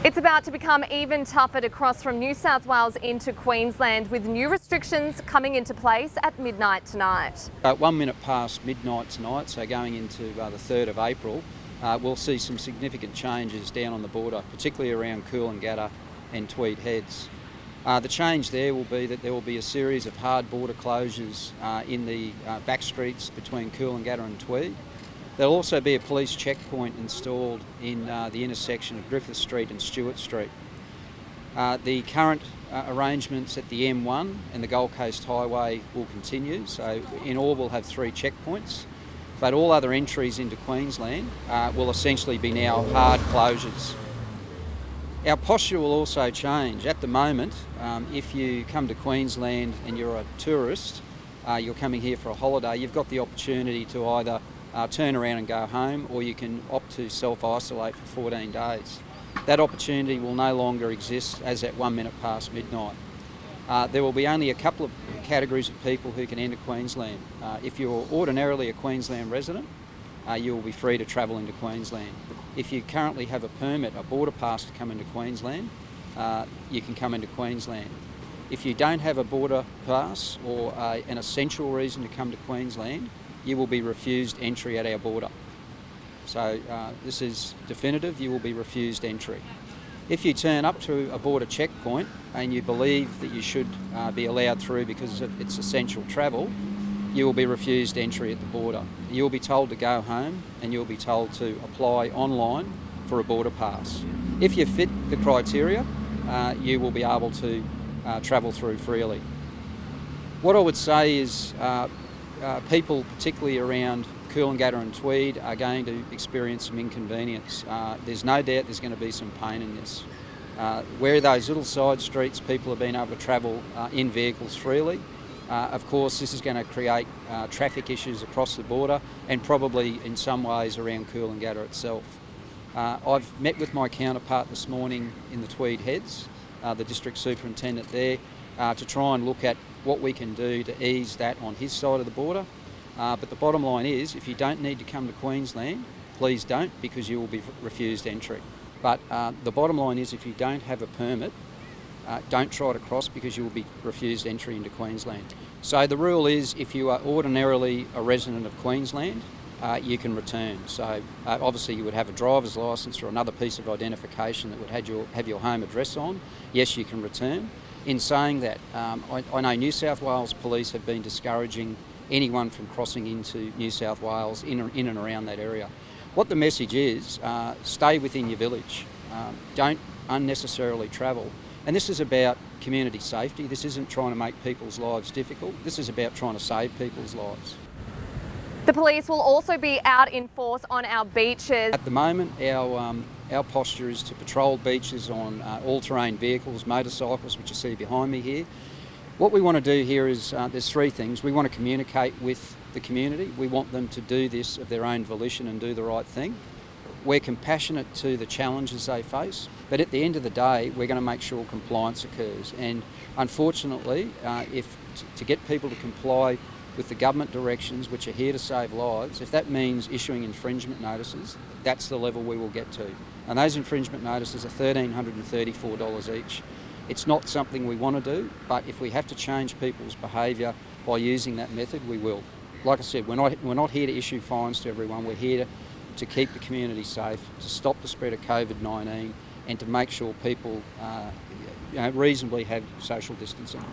It's about to become even tougher to cross from New South Wales into Queensland, with new restrictions coming into place at midnight tonight. 1 minute past midnight tonight, so going into the 3rd of April, we'll see some significant changes down on the border, particularly around Coolangatta and Tweed Heads. The change there will be that there will be a series of hard border closures in the back streets between Coolangatta and Tweed. There'll also be a police checkpoint installed in the intersection of Griffith Street and Stewart Street. The current arrangements at the M1 and the Gold Coast Highway will continue, so in all we'll have 3 checkpoints, but all other entries into Queensland will essentially be now hard closures. Our posture will also change. At the moment, if you come to Queensland and you're a tourist, you're coming here for a holiday, you've got the opportunity to either turn around and go home, or you can opt to self-isolate for 14 days. That opportunity will no longer exist as at 1 minute past midnight. There will be only a couple of categories of people who can enter Queensland. If you're ordinarily a Queensland resident, you will be free to travel into Queensland. If you currently have a permit, a border pass to come into Queensland, you can come into Queensland. If you don't have a border pass or an essential reason to come to Queensland, you will be refused entry at our border. So this is definitive, you will be refused entry. If you turn up to a border checkpoint and you believe that you should be allowed through because it's essential travel, you will be refused entry at the border. You will be told to go home and you'll be told to apply online for a border pass. If you fit the criteria, you will be able to travel through freely. What I would say is people, particularly around Coolangatta and Tweed, are going to experience some inconvenience. There's no doubt there's going to be some pain in this. Where those little side streets, people have been able to travel in vehicles freely. Of course, this is going to create traffic issues across the border and probably in some ways around Coolangatta itself. I've met with my counterpart this morning in the Tweed Heads, the district superintendent there, to try and look at what we can do to ease that on his side of the border. But the bottom line is, if you don't need to come to Queensland, please don't, because you will be refused entry. But the bottom line is, if you don't have a permit, don't try to cross, because you will be refused entry into Queensland. So the rule is, if you are ordinarily a resident of Queensland, you can return. So obviously you would have a driver's licence or another piece of identification that would have your home address on. Yes, you can return. In saying that, I know New South Wales Police have been discouraging anyone from crossing into New South Wales in and around that area. What the message is, stay within your village. Don't unnecessarily travel. And this is about community safety. This isn't trying to make people's lives difficult. This is about trying to save people's lives. The police will also be out in force on our beaches. At the moment, our posture is to patrol beaches on all-terrain vehicles, motorcycles, which you see behind me here. What we want to do here is, there's 3 things. We want to communicate with the community. We want them to do this of their own volition and do the right thing. We're compassionate to the challenges they face, but at the end of the day, we're going to make sure compliance occurs. And unfortunately, to get people to comply with the government directions, which are here to save lives, if that means issuing infringement notices, that's the level we will get to. And those infringement notices are $1,334 each. It's not something we want to do, but if we have to change people's behaviour by using that method, we will. Like I said, we're not here to issue fines to everyone. We're here to keep the community safe, to stop the spread of COVID-19, and to make sure people reasonably have social distancing.